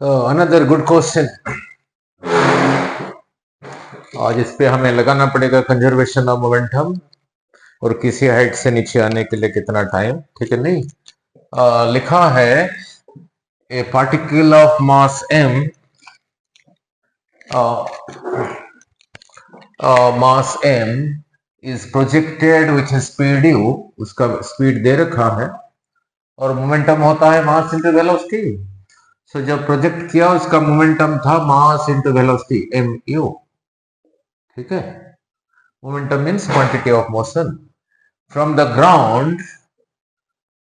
Another good question. आज इस पे हमें लगाना पड़ेगा कंजर्वेशन ऑफ मोमेंटम और किसी हाइट से नीचे आने के लिए कितना टाइम, ठीक है नहीं। लिखा है ए particle of mass m, mass m is projected with speed u, उसका स्पीड दे रखा है और मोमेंटम होता है मास इंटू वेलोसिटी। सो जब प्रोजेक्ट किया उसका मोमेंटम था मास इंटू वेलोसिटी mu, ठीक है। Momentum means quantity of motion from the ground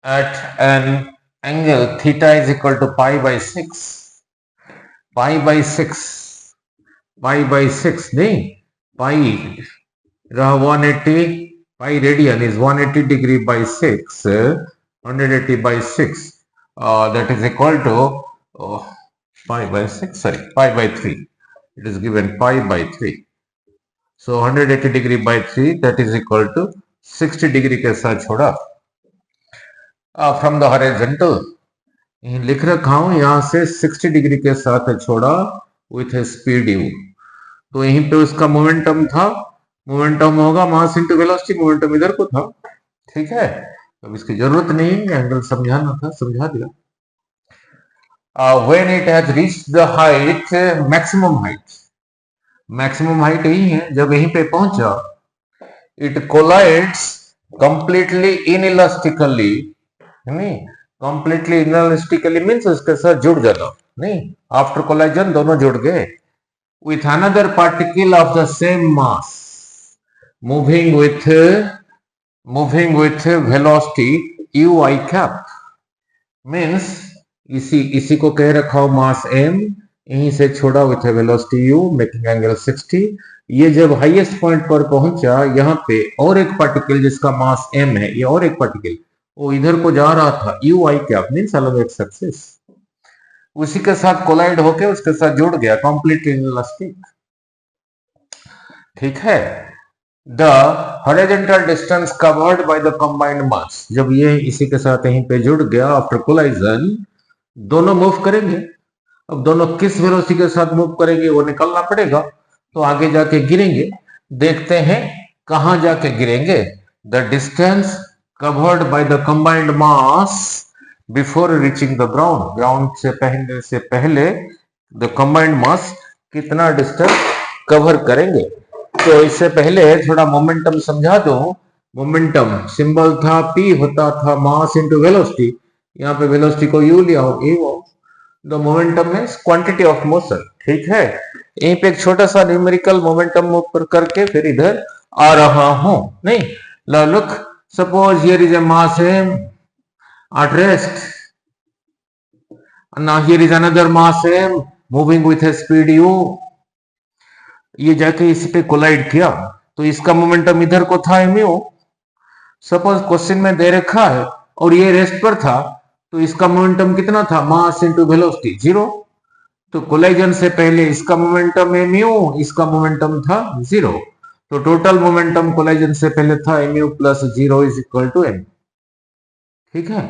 at an angle theta is equal to pi by 6 नहीं, pi रहा 180, pi radian is 180 degree by 6, 180 by 6, that is equal to pi by 6, sorry, pi by 3. It is given pi by 3. So 180 degree by 3, that is equal to 60 degree के साथ छोड़ा from the horizontal, लिख रखा हूं यहां से 60 degree के साथ छोड़ा विथ स्पीड u। तो यहीं पे उसका मोमेंटम था, मोमेंटम होगा मास इनटू वेलोसिटी, मोमेंटम इधर को था, ठीक है। अब इसकी जरूरत नहीं, एंगल समझाना था, समझा दिया। When it has reached the height, maximum height यही है, जब यहीं पे पहुंचा इट कोलाइड्स कंप्लीटली इनइलास्टिकली, नहीं, कंप्लीटली इनइलास्टिकली मींस उसके साथ जुड़ जाना, नहीं, आफ्टर कोलाइजन दोनों जुड़ गए with another particle of the same mass moving with velocity u I cap, means इसी को कह रखा हो मास m, यहीं से छोड़ा with velocity u making angle 60। ये जब हाईएस्ट पॉइंट पर पहुंचा, यहाँ पे और एक पार्टिकल जिसका मास m है, ये और एक पार्टिकल वो इधर को जा रहा था u I कैप मींस अलग एक सक्सेस, उसी के साथ कोलाइड होके उसके साथ जुड़ गया, कंप्लीटली इनइलास्टिक, ठीक है। The horizontal distance covered by the combined mass, जब ये इसी के साथ यहीं पे जुड़ गया आफ्टर कोलाइजन, दोनों मूव करेंगे। अब दोनों किस वेलोसिटी के साथ मूव करेंगे वो निकालना पड़ेगा, तो आगे जाके गिरेंगे, देखते हैं कहां जाके गिरेंगे। The distance covered by the combined mass before reaching the ground, ground से पहले the combined mass कितना डिस्टेंस कवर करेंगे। तो इससे पहले थोड़ा मोमेंटम समझा दो। मोमेंटम सिंबल था p, होता था मास इनटू वेलोसिटी, यहाँ पे वेलोसिटी को u लिया हो, a हो। The momentum means quantity of motion, ठीक है। यहीं पे एक छोटा सा न्यूमेरिकल मोमेंटम ऊपर करके फिर इधर आ रहा हूं, नहीं, look, suppose here is a mass m at rest, and now here is another mass m moving with a speed u, ये जाके इसी पे कोलाइड किया, तो इसका मोमेंटम इधर को था mu। सपोज क्वेश्चन में दे रखा है और ये रेस्ट पर था, तो इसका मोमेंटम कितना था, मास इनटू वेलोसिटी 0। तो कोलाइजन से पहले इसका मोमेंटम mu, इसका मोमेंटम था 0, तो टोटल मोमेंटम कोलाइजन से पहले था mu plus 0 is equal to m, ठीक है।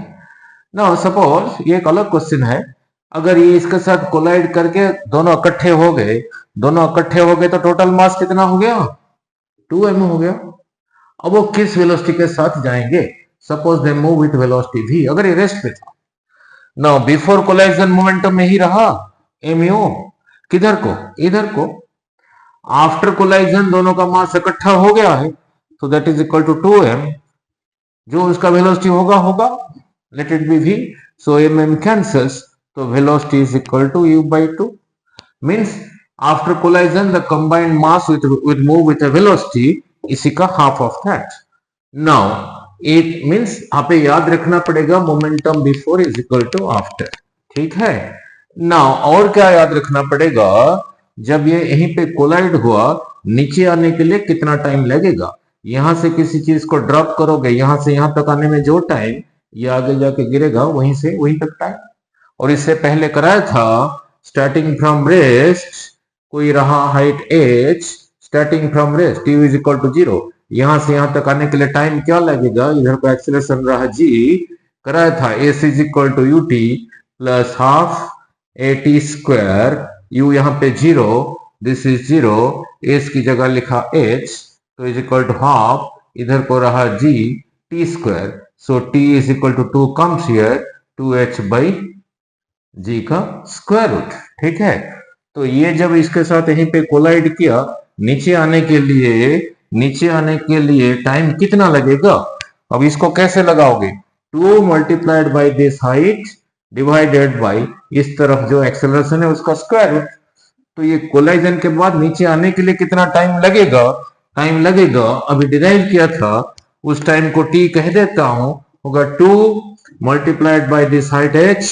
नाउ सपोज ये एक अलग क्वेश्चन है, अगर ये इसके साथ कोलाइड करके दोनों इकट्ठे हो गए, तो टोटल मास कितना हो गया, 2m हो गया। अब वो किस वेलोसिटी के साथ जाएंगे, suppose they move with velocity v, अगर ये रेस्ट पे था। नाउ बिफोर कोलाइजन मोमेंटम यही रहा mu, किधर को, इधर को। आफ्टर कोलाइजन दोनों का मास इकट्ठा हो गया है, तो that is equal to 2m, जो उसका वेलोसिटी होगा, let it be v, so mm cancels, तो velocity is equal to u by 2, means after collision the combined mass with move with a velocity इसी का half of that. Now it means यहाँ पे याद रखना पड़ेगा momentum before is equal to after, ठीक है। नाउ और क्या याद रखना पड़ेगा, जब ये यहीं पे कोलाइड हुआ, नीचे आने के लिए कितना टाइम लगेगा। यहां से किसी चीज को ड्रॉप करोगे, यहां से यहां तक आने में जो टाइम, ये आगे जाके गिरेगा वहीं से वहीं तक टाइम। और इससे पहले कराया था स्टार्टिंग फ्रॉम रेस्ट, कोई रहा height h, starting from rest u is equal to 0, यहां से यहां तक आने के लिए टाइम क्या लगेगा, इधर को एक्सीलरेशन रहा g, कराया था s is equal to ut plus half a t square, u यहाँ पे 0, दिस इज 0, एच की जगह लिखा h, तो इज इक्वल टू हाफ, इधर को रहा g t square, so t is equal to 2 comes here, 2h by g का स्क्वायर रूट। ठीक है, तो ये जब इसके साथ यहीं पे कोलाइड किया, नीचे आने के लिए टाइम कितना लगेगा? अब इसको कैसे लगाओगे? 2 multiplied by this height divided by इस तरफ जो एक्सेलरेशन है उसका स्क्वायर रूट। तो ये कोलाइजन के बाद नीचे आने के लिए कितना टाइम लगेगा? अभी डिराइव किया था, उस टाइम को t कह देता हूं, होगा 2 multiplied by this height h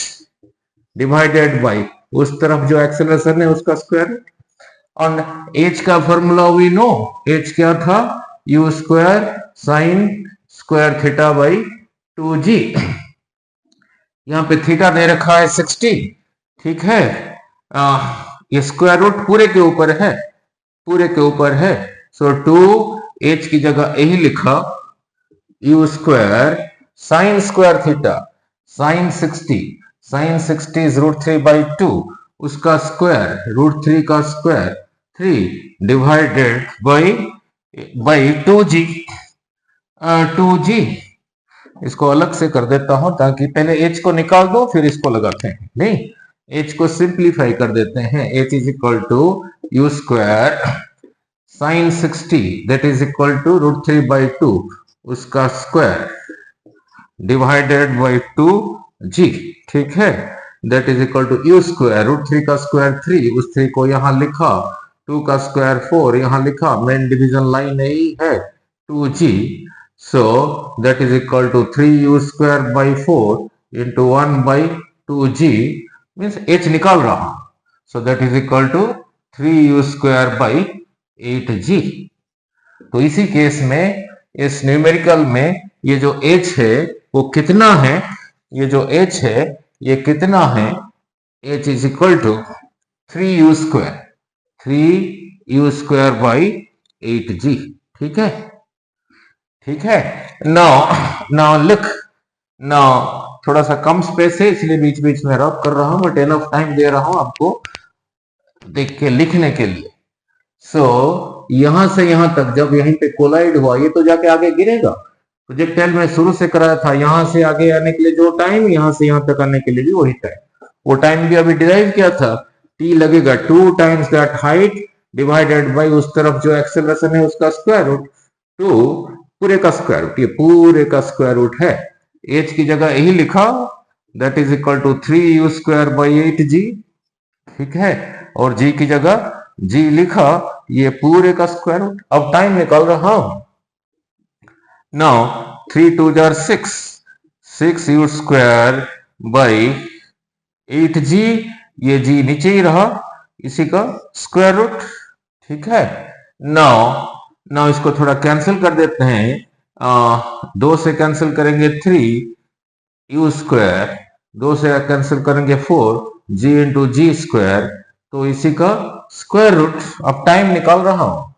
divided by उस तरफ जो एक्सेलरेशन है उसका स्क्वायर रूट। और h का फॉर्मूला वी नो, h क्या था? u square sine square theta by 2g। यहाँ पे थीटा दे रखा है 60। ठीक है, ये स्क्वायर रूट पूरे के ऊपर है, सो 2h की जगह यही लिखा, u square sine square theta, sine 60 is √3 by 2, उसका स्क्वायर √3 का स्क्वायर 3 डिवाइडेड बाई 2g। इसको अलग से कर देता हूं ताकि पहले h को निकाल दो फिर इसको लगाते हैं। नहीं, h को सिंप्लीफाई कर देते हैं। h is equal to u square sine 60 that is equal to √3 by 2 उसका स्क्वायर डिवाइडेड बाई 2g। ठीक है, that is equal to u square √3 का स्क्वायर 3, उस 3 को यहां लिखा, 2 का स्क्वायर 4 यहां लिखा, मेन डिवीजन लाइन यही है 2g, so that is equal to 3u square by 4 into 1 by 2g, means h निकाल रहा, so that is equal to 3u square by 8g। तो इसी केस में इस न्यूमेरिकल में ये जो h है वो कितना है? ये जो h है ये कितना है? h is equal to 3u square by 8g। ठीक है, नाउ लुक, नाउ थोड़ा सा कम स्पेस है इसलिए बीच बीच में रब कर रहा हूं, बट एनफ टाइम दे रहा हूं आपको देख के लिखने के लिए। सो यहां से यहां तक जब यहीं पे कोलाइड हुआ, ये तो जाके आगे गिरेगा। प्रोजेक्टाइल में शुरू से कराया था, यहां से आगे आने के लिए जो टाइम, यहां से यहां तक आने के लिए भी वही टाइम, वो टाइम भी अभी डिराइव किया था, t लगेगा 2 times that height divided by उस तरफ जो एक्सेलरेशन है उसका स्क्वायर रूट, 2 पूरे का स्क्वायर रूट, ये पूरे का स्क्वायर रूट है, h की जगह यही लिखा, that is equal to 3u square by 8g। ठीक है, और g की जगह g लिखा, ये पूरे का स्क्वायर रूट। अब टाइम निकाल रहा हूं, now 3 2 jar 6u square by 8g, ये g नीचे ही रहा, इसी का स्क्वायर रूट। ठीक है, नाउ इसको थोड़ा कैंसिल कर देते हैं, 2 से कैंसिल करेंगे 3u स्क्वायर, 2 से कैंसिल करेंगे 4g इंटू जी स्क्वायर, तो इसी का स्क्वायर रूट। अब टाइम निकाल रहा हूं,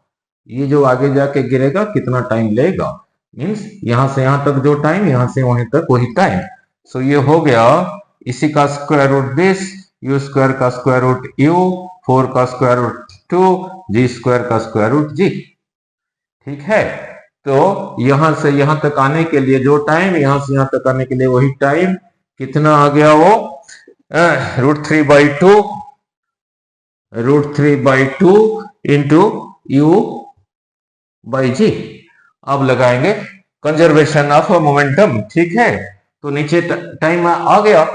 ये जो आगे जाके गिरेगा कितना टाइम लेगा, मीन्स यहां से यहां तक जो टाइम, यहां से वहीं तक वही टाइम। सो ये हो गया इसी का square root this, u square का स्क्वायर रूट यू, 4 का स्क्वायर रूट 2, जी स्क्वायर का स्क्वायर रूट जी। ठीक है, तो यहां से यहां तक आने के लिए जो टाइम, यहां से यहां तक आने के लिए वही टाइम, कितना आ गया वो, √3/2 इंटू यू बाई जी। अब लगाएंगे कंजर्वेशन ऑफ मोमेंटम। ठीक है, तो नीचे टाइम आ गया।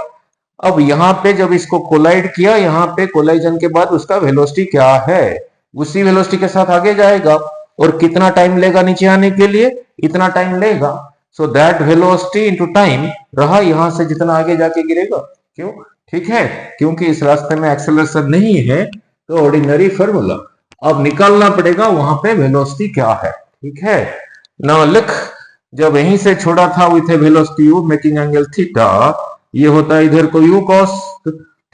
अब यहाँ पे जब इसको कोलाइड किया, यहाँ पे कोलाइजन के बाद उसका वेलोसिटी क्या है, उसी वेलोसिटी के साथ आगे जाएगा, और कितना टाइम लेगा नीचे आने के लिए, इतना टाइम लेगा। So that velocity into time रहा, यहां से जितना आगे जाके गिरेगा। क्यों? ठीक है, क्योंकि इस रास्ते में एक्सेलरेशन नहीं है, तो ऑर्डिनरी फॉर्मूला अब निकालना पड़ेगा, वहां पे वेलोसिटी क्या है। ठीक है, नाउ लुक, जब यहीं से छोड़ा था with a velocity u making angle theta, ये होता है इधर को u cos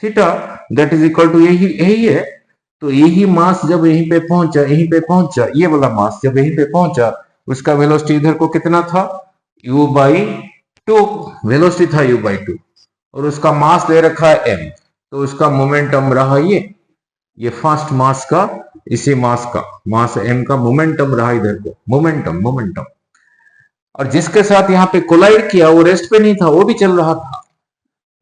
theta, that is equal to यही है। तो यही मास जब यहीं पे पहुंचा, ये वाला मास जब यहीं पे पहुंचा, उसका वेलोसिटी इधर को कितना था, u/2, वेलोसिटी था u/2, और उसका मास दे रखा है m। तो उसका मोमेंटम रहा ये फर्स्ट मास का, इसी मास का, मास m का मोमेंटम रहा इधर को, मोमेंटम। और जिसके साथ यहाँ पे कोलाइड किया वो रेस्ट पे नहीं था, वो भी चल रहा था,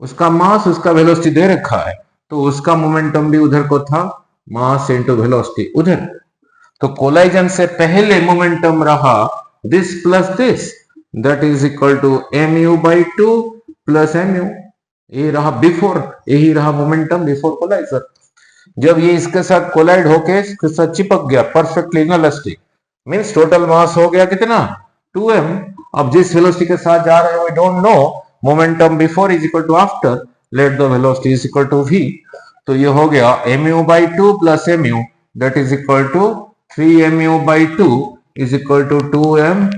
उसका मास उसका वेलोसिटी दे रखा है, तो उसका मोमेंटम भी उधर को था, मास इनटू वेलोसिटी उधर। तो कोलाइजन से पहले मोमेंटम रहा this plus this, that is equal to mu/2 plus mu। ये रहा बिफोर, यही रहा मोमेंटम बिफोर कोलाइजन। जब ये इसके साथ कोलाइड होके इसके साथ चिपक गया perfectly inelastic, means total mass हो गया कितना 2m। अब जिस वेलोसिटी के साथ जा रहे हैं we don't know, momentum before is equal to after, let the velocity is equal to v। तो ये हो गया mu/2 plus mu, that is equal to 3mu/2 is equal to 2m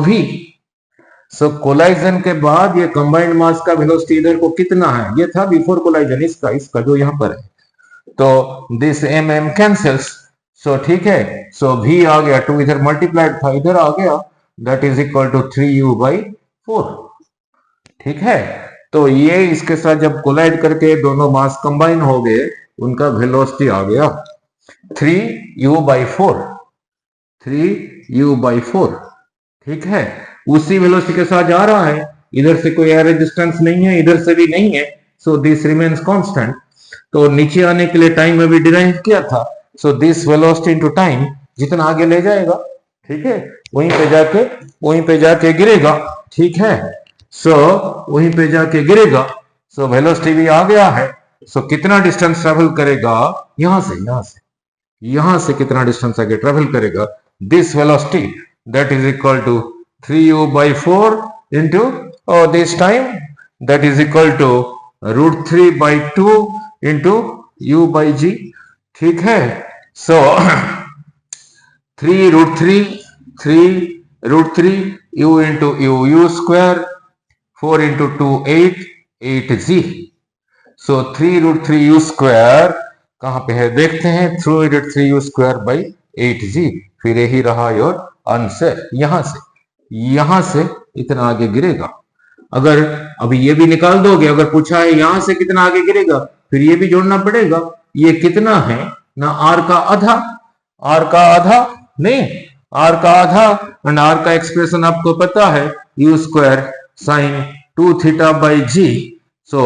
v। So collision के बाद ये combined मास का velocity इधर को कितना है, ये था बिफोर कोलाइजन, इसका जो यहाँ पर है, तो दिस mm कैंसिल्स, सो ठीक है, सो v आ गया 2 इधर मल्टीप्लाइड था, इधर आ गया, that is equal to 3u/4। ठीक है, तो ये इसके साथ जब कोलाइड करके दोनों मास कंबाइन हो गए, उनका वेलोसिटी आ गया 3u/4, 3u/4। ठीक है, उसी वेलोसिटी के साथ जा रहा है, इधर से कोई एयर रेजिस्टेंस नहीं है, इधर से भी नहीं है, सो दिस रिमेन्स कांस्टेंट। तो नीचे आने के लिए टाइम अभी डिराइव किया था, so this velocity into time, जितना आगे ले जाएगा, ठीक है, वहीं पे जाके गिरेगा। ठीक है, सो वहीं पे जाके गिरेगा, सो वेलोसिटी भी आ गया है। सो कितना डिस्टेंस ट्रेवल करेगा, यहां से कितना डिस्टेंस आगे ट्रेवल करेगा, this velocity that is equal to 3u/4 into this time, that is equal to √3/2 into u/g। ठीक है, सो 3√3 u into u square, 4 into 2 8g। सो 3√3 u square कहां पे है देखते हैं, 3√3 u square by 8g, फिर यही रहा योर आंसर। यहां से इतना आगे गिरेगा। अगर अभी ये भी निकाल दोगे, अगर पूछा है यहां से कितना आगे गिरेगा, फिर ये भी जोड़ना पड़ेगा, ये कितना है ना, r का आधा नहीं, r का आधा, एंड r का एक्सप्रेशन आपको पता है u square sine 2 theta by g. So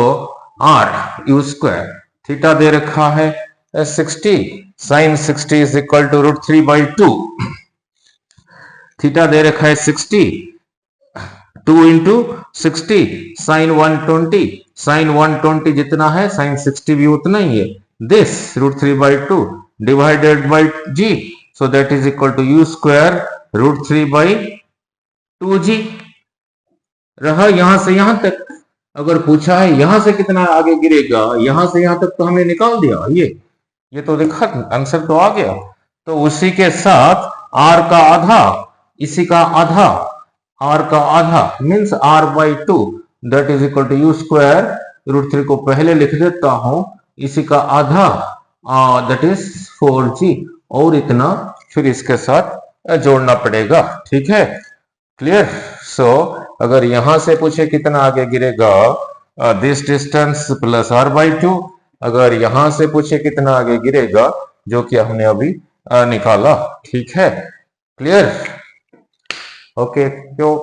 r u square, theta दे रखा है 60, sine 60 is equal to √3/2, theta दे रखा है 60, 2 इंटू 60 साइन 120, साइन 120 जितना है साइन 60 भी उतना ही है, this √3/2 divided by g, so that is equal to u square √3/2g रहा। यहां से यहां तक अगर पूछा है यहां से कितना आगे गिरेगा, यहां से यहां तक तो हमने निकाल दिया, ये तो देखा, आंसर तो आ गया। तो उसी के साथ r का आधा, इसी का आधा, r का आधा means r/2, that is equal to u square √3 को पहले लिख देता हूं, इसी का आधा, दैट इज 4g, और इतना फिर इसके साथ जोड़ना पड़ेगा। ठीक है, क्लियर। सो अगर यहां से पूछे कितना आगे गिरेगा, दिस डिस्टेंस प्लस r/2, अगर यहां से पूछे कितना आगे गिरेगा, जो कि हमने अभी निकाला। ठीक है, क्लियर, ओके, क्यों